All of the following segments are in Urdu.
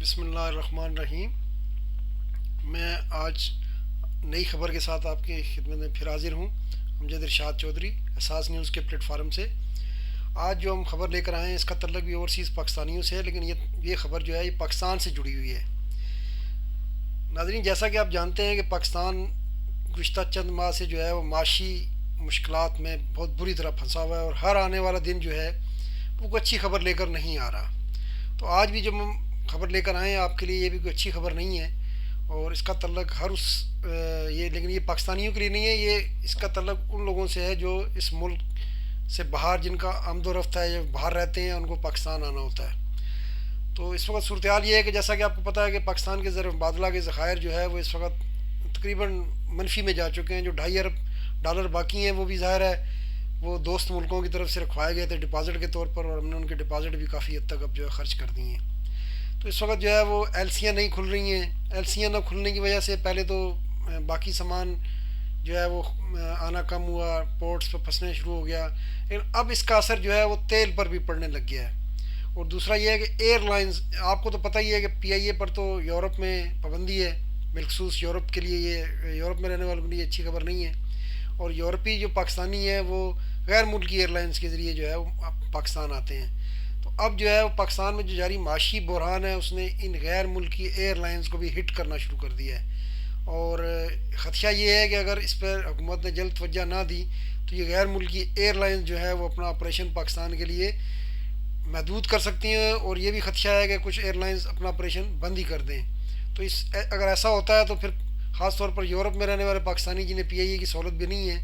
بسم اللہ الرحمن الرحیم۔ میں آج نئی خبر کے ساتھ آپ کی خدمت میں پھر حاضر ہوں، امجد ارشاد چودھری، اساس نیوز کے پلیٹ فارم سے۔ آج جو ہم خبر لے کر آئے ہیں اس کا تعلق بھی اوورسیز پاکستانیوں سے ہے، لیکن یہ خبر جو ہے یہ پاکستان سے جڑی ہوئی ہے۔ ناظرین، جیسا کہ آپ جانتے ہیں کہ پاکستان گزشتہ چند ماہ سے جو ہے وہ معاشی مشکلات میں بہت بری طرح پھنسا ہوا ہے، اور ہر آنے والا دن جو ہے وہ کوئی اچھی خبر لے کر نہیں آ رہا۔ تو آج بھی جب ہم خبر لے کر آئے ہیں آپ کے لیے، یہ بھی کوئی اچھی خبر نہیں ہے، اور اس کا تعلق لیکن یہ پاکستانیوں کے لیے نہیں ہے، یہ اس کا تعلق ان لوگوں سے ہے جو اس ملک سے باہر، جن کا آمد و رفت ہے، جو باہر رہتے ہیں، ان کو پاکستان آنا ہوتا ہے۔ تو اس وقت صورتحال یہ ہے کہ جیسا کہ آپ کو پتہ ہے کہ پاکستان کے زر مبادلہ کے ذخائر جو ہے وہ اس وقت تقریباً منفی میں جا چکے ہیں۔ جو 2.5 ارب ڈالر باقی ہیں وہ بھی ظاہر ہے وہ دوست ملکوں کی طرف سے رکھوائے گئے تھے ڈپازٹ کے طور پر، اور ہم نے ان کے ڈپازٹ بھی کافی حد تک اب جو ہے خرچ کر دی ہیں۔ تو اس وقت جو ہے وہ ایلسیاں نہیں کھل رہی ہیں۔ ایلسیاں نہ کھلنے کی وجہ سے پہلے تو باقی سامان جو ہے وہ آنا کم ہوا، پورٹس پہ پھنسنے شروع ہو گیا، لیکن اب اس کا اثر جو ہے وہ تیل پر بھی پڑنے لگ گیا ہے۔ اور دوسرا یہ ہے کہ ایئر لائنز، آپ کو تو پتہ ہی ہے کہ پی آئی اے پر تو یورپ میں پابندی ہے، بالخصوص یورپ کے لیے، یہ یورپ میں رہنے والوں کے لیے اچھی خبر نہیں ہے، اور یورپی جو پاکستانی ہیں وہ غیر ملکی ایئر لائنز کے ذریعے جو ہے وہ پاکستان آتے ہیں۔ تو اب جو ہے وہ پاکستان میں جو جاری معاشی بحران ہے اس نے ان غیر ملکی ایئر لائنز کو بھی ہٹ کرنا شروع کر دیا ہے، اور خدشہ یہ ہے کہ اگر اس پر حکومت نے جلد توجہ نہ دی تو یہ غیر ملکی ایئر لائنز جو ہے وہ اپنا آپریشن پاکستان کے لیے محدود کر سکتی ہیں، اور یہ بھی خدشہ ہے کہ کچھ ایئر لائنز اپنا آپریشن بند ہی کر دیں۔ تو اگر ایسا ہوتا ہے تو پھر خاص طور پر یورپ میں رہنے والے پاکستانی جنہیں پی آئی اے کی سہولت بھی نہیں ہے،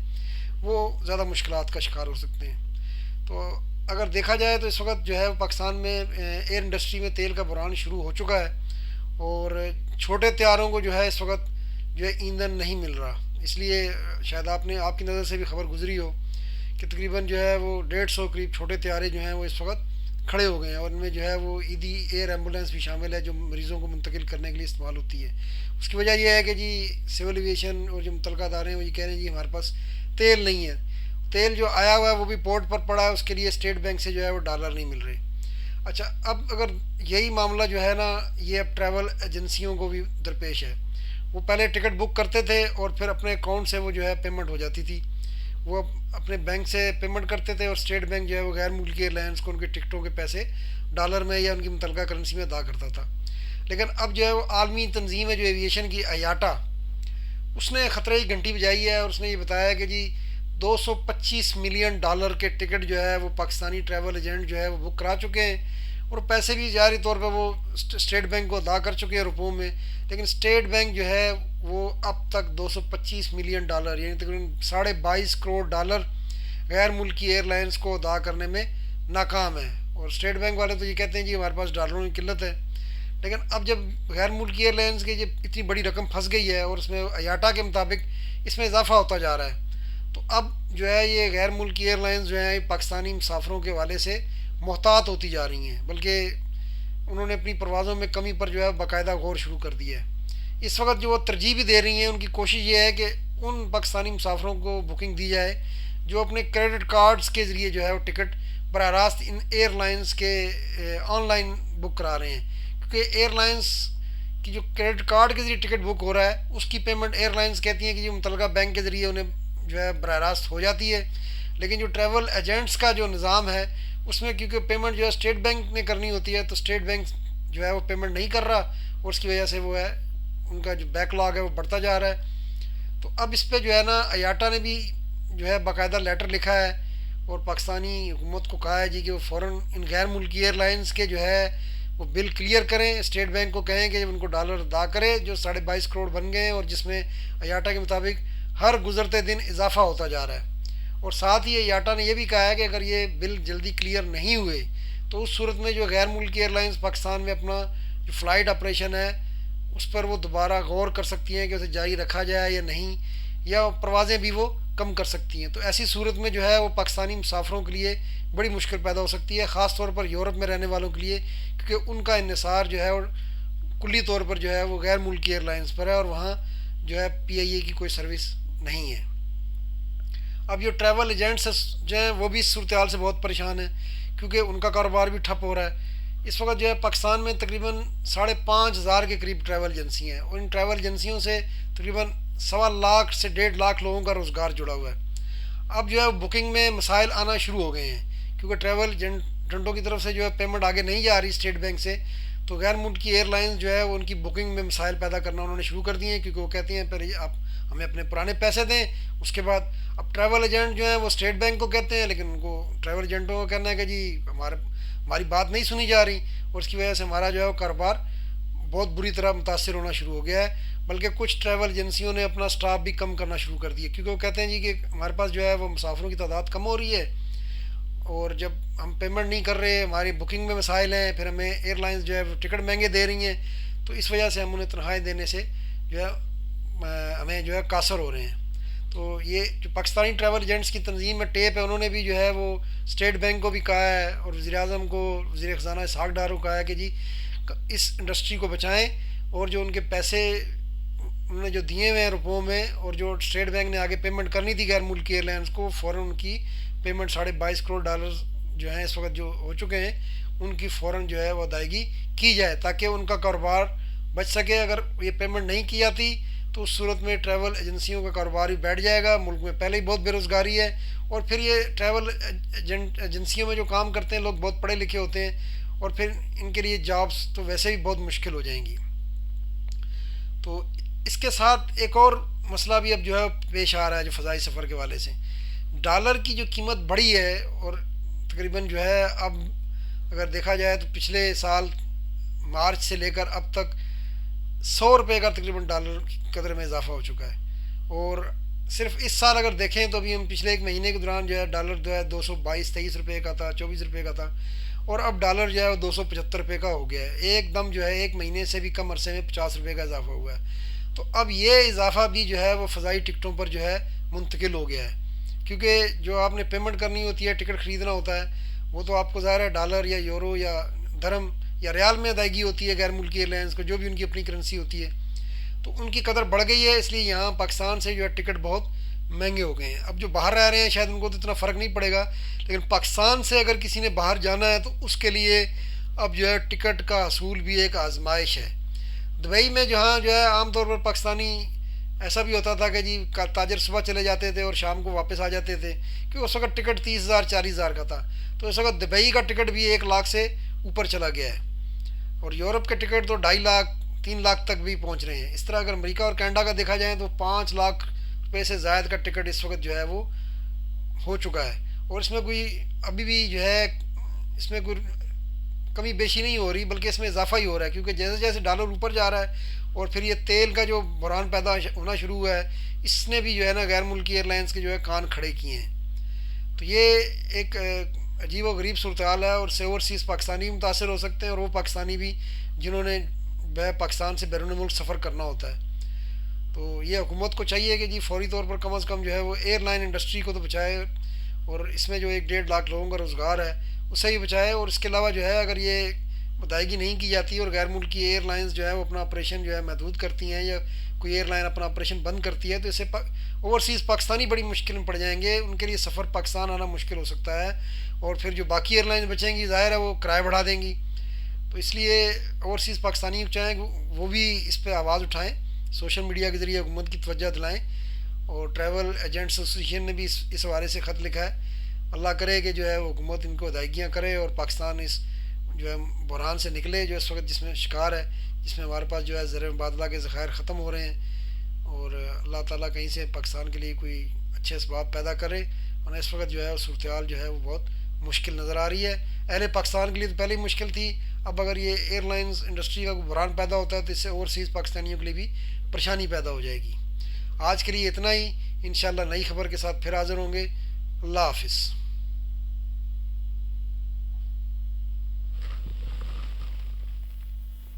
وہ زیادہ مشکلات کا شکار ہو سکتے ہیں۔ تو اگر دیکھا جائے تو اس وقت جو ہے پاکستان میں ایئر انڈسٹری میں تیل کا بحران شروع ہو چکا ہے، اور چھوٹے طیاروں کو جو ہے اس وقت جو ہے ایندھن نہیں مل رہا۔ اس لیے شاید آپ کی نظر سے بھی خبر گزری ہو کہ تقریباً جو ہے وہ 150 قریب چھوٹے طیارے جو ہیں وہ اس وقت کھڑے ہو گئے ہیں، اور ان میں جو ہے وہ ایدی ایئر ایمبولینس بھی شامل ہے جو مریضوں کو منتقل کرنے کے لیے استعمال ہوتی ہے۔ اس کی وجہ یہ ہے کہ جی سول ایویشن اور جو متعلقہ ادارے ہیں وہ یہ کہہ رہے ہیں جی ہمارے پاس تیل نہیں ہے، تیل جو آیا ہوا ہے وہ بھی پورٹ پر پڑا ہے، اس کے لیے اسٹیٹ بینک سے جو ہے وہ ڈالر نہیں مل رہے۔ اچھا، اب اگر یہی معاملہ جو ہے نا یہ اب ٹریول ایجنسیوں کو بھی درپیش ہے۔ وہ پہلے ٹکٹ بک کرتے تھے اور پھر اپنے اکاؤنٹ سے وہ جو ہے پیمنٹ ہو جاتی تھی، وہ اپنے بینک سے پیمنٹ کرتے تھے، اور اسٹیٹ بینک جو ہے وہ غیر ملکی ایئر لائنس کو ان کی ٹکٹوں کے پیسے ڈالر میں یا ان کی متعلقہ کرنسی میں ادا کرتا تھا۔ لیکن اب جو ہے وہ عالمی تنظیم ہے جو ایویشن کی، ایاٹا، اس نے خطرے کی گھنٹی بجائی ہے، اور اس نے یہ بتایا کہ جی 225 ملین ڈالر کے ٹکٹ جو ہے وہ پاکستانی ٹریول ایجنٹ جو ہے وہ بک کرا چکے ہیں، اور پیسے بھی ظاہری طور پہ وہ اسٹیٹ بینک کو ادا کر چکے ہیں روپوں میں، لیکن اسٹیٹ بینک جو ہے وہ اب تک 225 ملین ڈالر یعنی تقریباً 22.5 کروڑ ڈالر غیر ملکی ایئر لائنس کو ادا کرنے میں ناکام ہے۔ اور اسٹیٹ بینک والے تو یہ کہتے ہیں جی ہمارے پاس ڈالروں کی قلت ہے، لیکن اب جب غیر ملکی ایئر لائنس کی جب اتنی بڑی رقم پھنس گئی ہے، اور اس میں ایاٹا کے مطابق اس میں اضافہ ہوتا جا رہا ہے، تو اب جو ہے یہ غیر ملکی ایئر لائنز جو ہیں پاکستانی مسافروں کے حوالے سے محتاط ہوتی جا رہی ہیں، بلکہ انہوں نے اپنی پروازوں میں کمی پر جو ہے باقاعدہ غور شروع کر دیا ہے۔ اس وقت جو وہ ترجیح بھی دے رہی ہیں، ان کی کوشش یہ ہے کہ ان پاکستانی مسافروں کو بکنگ دی جائے جو اپنے کریڈٹ کارڈز کے ذریعے جو ہے وہ ٹکٹ براہ راست ان ایئر لائنز کے آن لائن بک کرا رہے ہیں، کیونکہ ایئر لائنز کی جو کریڈٹ کارڈ کے ذریعے ٹکٹ بک ہو رہا ہے اس کی پیمنٹ ایئر لائنز کہتی ہیں کہ جو متعلقہ بینک کے ذریعے انہیں جو ہے براہ راست ہو جاتی ہے، لیکن جو ٹریول ایجنٹس کا جو نظام ہے اس میں کیونکہ پیمنٹ جو ہے اسٹیٹ بینک نے کرنی ہوتی ہے، تو اسٹیٹ بینک جو ہے وہ پیمنٹ نہیں کر رہا، اور اس کی وجہ سے وہ ہے ان کا جو بیک لاگ ہے وہ بڑھتا جا رہا ہے۔ تو اب اس پہ جو ہے نا ایاٹا نے بھی جو ہے باقاعدہ لیٹر لکھا ہے، اور پاکستانی حکومت کو کہا ہے جی کہ وہ فوراً ان غیر ملکی ایئر لائنز کے جو ہے وہ بل کلیئر کریں، اسٹیٹ بینک کو کہیں کہ جب ان کو ڈالر ادا کرے جو 22.5 کروڑ بن گئے ہیں، اور جس میں ایاٹا کے مطابق ہر گزرتے دن اضافہ ہوتا جا رہا ہے۔ اور ساتھ ہی ایاٹا نے یہ بھی کہا ہے کہ اگر یہ بل جلدی کلیئر نہیں ہوئے تو اس صورت میں جو غیر ملکی ایئر لائنز پاکستان میں اپنا جو فلائٹ آپریشن ہے اس پر وہ دوبارہ غور کر سکتی ہیں کہ اسے جاری رکھا جائے یا نہیں، یا پروازیں بھی وہ کم کر سکتی ہیں۔ تو ایسی صورت میں جو ہے وہ پاکستانی مسافروں کے لیے بڑی مشکل پیدا ہو سکتی ہے، خاص طور پر یورپ میں رہنے والوں کے لیے، کیونکہ ان کا انحصار جو ہے اور کلی طور پر جو ہے وہ غیر ملکی ایئر لائنز پر ہے، اور وہاں جو ہے پی آئی اے کی کوئی سروس نہیں ہے۔ اب جو ٹریول ایجنٹس جو ہیں وہ بھی اس صورتحال سے بہت پریشان ہیں، کیونکہ ان کا کاروبار بھی ٹھپ ہو رہا ہے، اس وقت جو ہے پاکستان میں تقریباً 5,500 کے قریب ٹریول ایجنسیاں ہیں، اور ان ٹریول ایجنسیوں سے تقریباً 1.25 سے 1.5 لوگوں کا روزگار جڑا ہوا ہے۔ اب جو ہے بکنگ میں مسائل آنا شروع ہو گئے ہیں، کیونکہ ٹریول ایجنٹوں کی طرف سے جو ہے پیمنٹ آگے نہیں جا رہی اسٹیٹ بینک سے، تو غیر ملکی ایئر لائنز جو ہے وہ ان کی بکنگ میں مسائل پیدا کرنا انہوں نے شروع کر دیے ہیں، کیونکہ وہ کہتے ہیں پہلے آپ ہمیں اپنے پرانے پیسے دیں، اس کے بعد اب ٹریول ایجنٹ جو ہیں وہ اسٹیٹ بینک کو کہتے ہیں، لیکن ان کو ٹریول ایجنٹوں کو کہنا ہے کہ جی ہماری بات نہیں سنی جا رہی، اور اس کی وجہ سے ہمارا جو ہے وہ کاروبار بہت بری طرح متاثر ہونا شروع ہو گیا ہے۔ بلکہ کچھ ٹریول ایجنسیوں نے اپنا سٹاف بھی کم کرنا شروع کر دیا، کیونکہ وہ کہتے ہیں جی کہ ہمارے پاس جو ہے وہ مسافروں کی تعداد کم ہو رہی ہے، اور جب ہم پیمنٹ نہیں کر رہے، ہماری بکنگ میں مسائل ہیں، پھر ہمیں ایئر لائنز جو ہے وہ ٹکٹ مہنگے دے رہی ہیں، تو اس وجہ سے ہم انہیں تنخواہیں دینے سے جو ہے ہمیں جو ہے قاصر ہو رہے ہیں۔ تو یہ جو پاکستانی ٹریول ایجنٹس کی تنظیم میں ٹیپ ہے، انہوں نے بھی جو ہے وہ اسٹیٹ بینک کو بھی کہا ہے، اور وزیر اعظم کو، وزیر خزانہ اسحاق ڈار کو کہا ہے کہ جی اس انڈسٹری کو بچائیں، اور جو ان کے پیسے انہوں نے جو دیے ہوئے ہیں روپوں میں، اور جو اسٹیٹ بینک نے آگے پیمنٹ کرنی تھی غیر ملکی ایئر لائنس کو، فوراً ان کی پیمنٹ $22.5 کروڑ جو ہیں اس وقت جو ہو چکے ہیں، ان کی فوراً جو ہے وہ ادائیگی کی جائے، تاکہ ان کا کاروبار بچ سکے۔ اگر یہ پیمنٹ نہیں کی جاتی تو اس صورت میں ٹریول ایجنسیوں کا کاروبار بھی بیٹھ جائے گا، ملک میں پہلے ہی بہت بے روزگاری ہے، اور پھر یہ ٹریول ایجنسیوں میں جو کام کرتے ہیں لوگ بہت پڑھے لکھے ہوتے ہیں، اور پھر ان کے لیے جابس تو ویسے بھی بہت مشکل ہو جائیں گی۔ تو اس کے ساتھ ایک اور مسئلہ بھی اب جو ہے پیش آ رہا ہے جو فضائی سفر کے والے سے، ڈالر کی جو قیمت بڑھی ہے، اور تقریباً جو ہے اب اگر دیکھا جائے تو پچھلے سال مارچ سے لے کر اب تک $100 کا تقریباً ڈالر کی قدر میں اضافہ ہو چکا ہے، اور صرف اس سال اگر دیکھیں تو ابھی ہم پچھلے ایک مہینے کے دوران جو ہے ڈالر جو ہے 222-23 روپے کا تھا، 24 روپے کا تھا، اور اب ڈالر جو ہے وہ 275 روپے کا ہو گیا ہے۔ ایک دم جو ہے ایک مہینے سے بھی کم عرصے میں 50 روپے کا اضافہ ہوا ہے۔ تو اب یہ اضافہ بھی جو ہے وہ فضائی ٹکٹوں پر جو ہے منتقل ہو گیا ہے، کیونکہ جو آپ نے پیمنٹ کرنی ہوتی ہے، ٹکٹ خریدنا ہوتا ہے، وہ تو آپ کو ظاہر ہے ڈالر یا یورو یا درہم یا ریال میں ادائیگی ہوتی ہے غیر ملکی ایئر لائنس کو، جو بھی ان کی اپنی کرنسی ہوتی ہے، تو ان کی قدر بڑھ گئی ہے، اس لیے یہاں پاکستان سے جو ہے ٹکٹ بہت مہنگے ہو گئے ہیں۔ اب جو باہر رہ رہے ہیں شاید ان کو تو اتنا فرق نہیں پڑے گا، لیکن پاکستان سے اگر کسی نے باہر جانا ہے تو اس کے لیے اب جو ہے ٹکٹ کا حصول بھی ایک آزمائش ہے۔ دبئی میں جہاں جو ہے عام طور پر پاکستانی ایسا بھی ہوتا تھا کہ جی تاجر صبح چلے جاتے تھے اور شام کو واپس آ جاتے تھے، کیونکہ اس وقت ٹکٹ 30,000 40,000 کا تھا، تو اس وقت دبئی کا ٹکٹ بھی 1 لاکھ سے اوپر چلا گیا ہے، اور یورپ کے ٹکٹ تو 2.5 لاکھ 3 لاکھ تک بھی پہنچ رہے ہیں۔ اس طرح اگر امریکہ اور کینیڈا کا دیکھا جائے تو 5 لاکھ روپے سے زائد کا ٹکٹ اس وقت جو ہے وہ ہو چکا ہے، اور اس میں کوئی ابھی بھی جو ہے اس میں کوئی کمی بیشی نہیں ہو رہی، بلکہ اس میں اضافہ ہی ہو رہا ہے، کیونکہ جیسے جیسے ڈالر اوپر جا رہا ہے، اور پھر یہ تیل کا جو بحران پیدا ہونا شروع ہوا ہے، اس نے بھی جو ہے نا غیر ملکی ایئر لائنس کے جو ہے کان کھڑے کیے ہیں۔ تو یہ ایک عجیب و غریب صورتحال ہے، اور سے اوورسیز پاکستانی بھی متاثر ہو سکتے ہیں، اور وہ پاکستانی بھی جنہوں نے پاکستان سے بیرون ملک سفر کرنا ہوتا ہے۔ تو یہ حکومت کو چاہیے کہ جی فوری طور پر کم از کم جو ہے وہ ایئر لائن انڈسٹری کو تو بچائے، اور اس میں جو 1.5 لاکھ لوگوں کا روزگار ہے اسے ہی بچائے، اور اس کے علاوہ جو ہے اگر یہ ادائیگی نہیں کی جاتی اور غیر ملکی ایئر لائنز جو ہے وہ اپنا آپریشن جو ہے محدود کرتی ہیں، یا کوئی ایئر لائن اپنا آپریشن بند کرتی ہے، تو اس سے اوورسیز پاکستانی بڑی مشکل میں پڑ جائیں گے، ان کے لیے سفر پاکستان آنا مشکل ہو سکتا ہے، اور پھر جو باقی ایئر لائنز بچیں گی ظاہر ہے وہ کرایہ بڑھا دیں گی۔ تو اس لیے اوورسیز پاکستانی چاہیں وہ بھی اس پہ آواز اٹھائیں، سوشل میڈیا کے ذریعے حکومت کی توجہ دلائیں، اور ٹریول ایجنٹس ایسوسیشن نے بھی اس حوالے سے خط لکھا ہے۔ اللہ کرے کہ جو ہے وہ حکومت ان کو ادائیگیاں کرے، اور پاکستان اس جو ہے بحران سے نکلے جو اس وقت جس میں شکار ہے، جس میں ہمارے پاس جو ہے زر مبادلہ کے ذخائر ختم ہو رہے ہیں، اور اللہ تعالیٰ کہیں سے پاکستان کے لیے کوئی اچھے اسباب پیدا کرے، ورنہ اس وقت جو ہے صورتحال جو ہے وہ بہت مشکل نظر آ رہی ہے۔ اہل پاکستان کے لیے تو پہلے ہی مشکل تھی، اب اگر یہ ایئر لائنز انڈسٹری کا کوئی بحران پیدا ہوتا ہے تو اس سے اوورسیز پاکستانیوں کے لیے بھی پریشانی پیدا ہو جائے گی۔ آج کے لیے اتنا ہی، انشاءاللہ نئی خبر کے ساتھ پھر حاضر ہوں گے۔ اللہ حافظ۔